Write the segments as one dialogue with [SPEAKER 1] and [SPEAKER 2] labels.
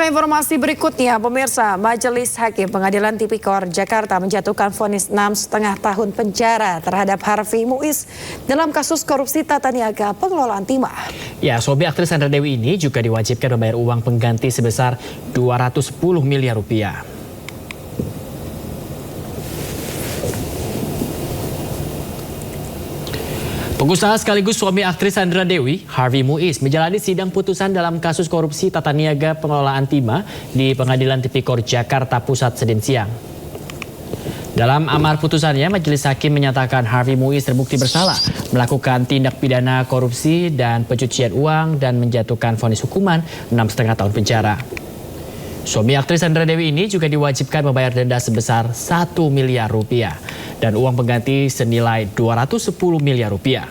[SPEAKER 1] Informasi berikutnya, pemirsa, Majelis Hakim Pengadilan Tipikor Jakarta menjatuhkan vonis 6,5 tahun penjara terhadap Harvey Muiz dalam kasus korupsi tata niaga pengelolaan timah.
[SPEAKER 2] Ya, suami aktris Sandra Dewi ini juga diwajibkan membayar uang pengganti sebesar 210 miliar rupiah. Pengusaha sekaligus suami aktris Sandra Dewi, Harvey Muiz, menjalani sidang putusan dalam kasus korupsi tata niaga pengelolaan timah di Pengadilan Tipikor Jakarta Pusat Senin siang. Dalam amar putusannya, Majelis Hakim menyatakan Harvey Muiz terbukti bersalah melakukan tindak pidana korupsi dan pencucian uang dan menjatuhkan vonis hukuman 6,5 tahun penjara. Suami aktris Sandra Dewi ini juga diwajibkan membayar denda sebesar 1 miliar rupiah dan uang pengganti senilai 210 miliar rupiah.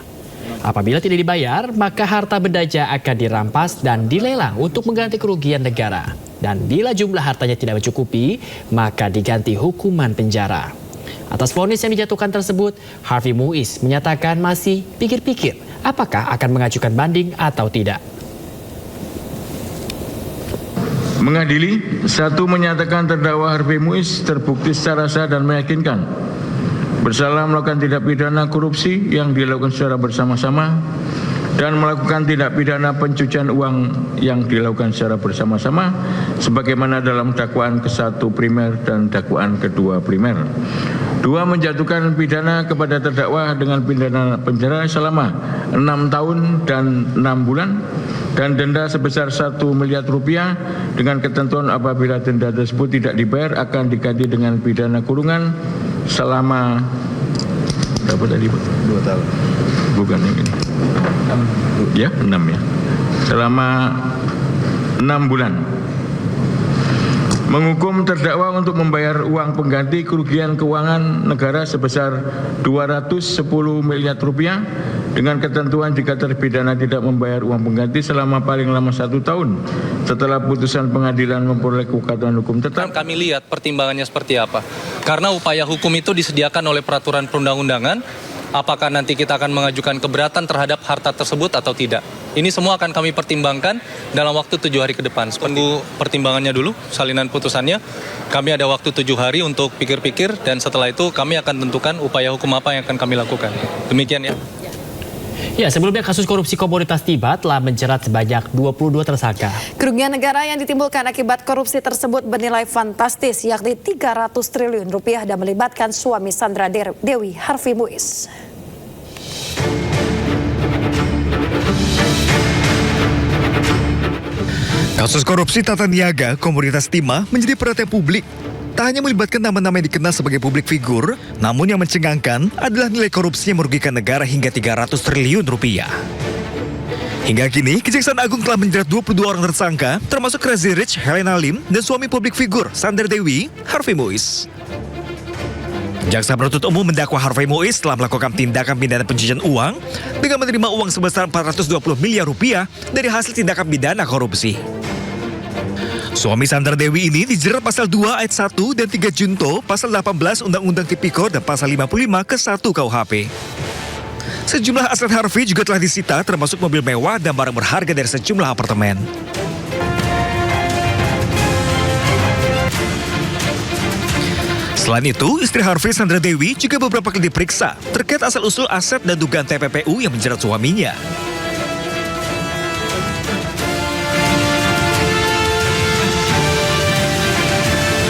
[SPEAKER 2] Apabila tidak dibayar, maka harta bendanya akan dirampas dan dilelang untuk mengganti kerugian negara. Dan bila jumlah hartanya tidak mencukupi, maka diganti hukuman penjara. Atas vonis yang dijatuhkan tersebut, Harvey Muiz menyatakan masih pikir-pikir apakah akan mengajukan banding atau tidak.
[SPEAKER 3] Mengadili, 1. Menyatakan terdakwa Harvey Muiz terbukti secara sah dan meyakinkan bersalah melakukan tindak pidana korupsi yang dilakukan secara bersama-sama dan melakukan tindak pidana pencucian uang yang dilakukan secara bersama-sama sebagaimana dalam dakwaan ke-1 primer dan dakwaan ke-2 primer. 2. Menjatuhkan pidana kepada terdakwa dengan pidana penjara selama 6 tahun dan 6 bulan dan denda sebesar 1 miliar rupiah dengan ketentuan apabila denda tersebut tidak dibayar akan diganti dengan pidana kurungan selama berapa tadi, Pak? 2 tahun. Bukan yang ini. 6. Ya, 6 ya. Selama 6 bulan. Menghukum terdakwa untuk membayar uang pengganti kerugian keuangan negara sebesar 210 miliar rupiah dengan ketentuan jika terpidana tidak membayar uang pengganti selama paling lama 1 tahun setelah putusan pengadilan memperoleh kekuatan hukum tetap.
[SPEAKER 4] Kami lihat pertimbangannya seperti apa. Karena upaya hukum itu disediakan oleh peraturan perundang-undangan, apakah nanti kita akan mengajukan keberatan terhadap harta tersebut atau tidak. Ini semua akan kami pertimbangkan dalam waktu 7 hari ke depan. Tunggu pertimbangannya dulu, salinan putusannya. Kami ada waktu 7 hari untuk pikir-pikir dan setelah itu kami akan tentukan upaya hukum apa yang akan kami lakukan. Demikian ya.
[SPEAKER 2] Ya, sebelumnya kasus korupsi komoditas timah telah menjerat sebanyak 22 tersangka.
[SPEAKER 1] Kerugian negara yang ditimbulkan akibat korupsi tersebut bernilai fantastis, yakni 300 triliun rupiah dan melibatkan suami Sandra Dewi, Harvey Muiz.
[SPEAKER 5] Kasus korupsi tata niaga komoditas timah menjadi perhatian publik. Tak hanya melibatkan nama-nama yang dikenal sebagai publik figur, namun yang mencengangkan adalah nilai korupsi yang merugikan negara hingga 300 triliun rupiah. Hingga kini, Kejaksaan Agung telah menjerat 22 orang tersangka, termasuk Crazy Rich Helena Lim dan suami publik figur Sandra Dewi, Harvey Muiz. Jaksa penuntut umum mendakwa Harvey Muiz telah melakukan tindakan pidana pencucian uang dengan menerima uang sebesar 420 miliar rupiah dari hasil tindakan pidana korupsi. Suami Sandra Dewi ini dijerat pasal 2 ayat 1 dan 3 junto, pasal 18 Undang-Undang Tipikor dan pasal 55 ke-1 KUHP. Sejumlah aset Harvey juga telah disita termasuk mobil mewah dan barang berharga dari sejumlah apartemen. Selain itu, istri Harvey, Sandra Dewi, juga beberapa kali diperiksa terkait asal-usul aset dan dugaan TPPU yang menjerat suaminya.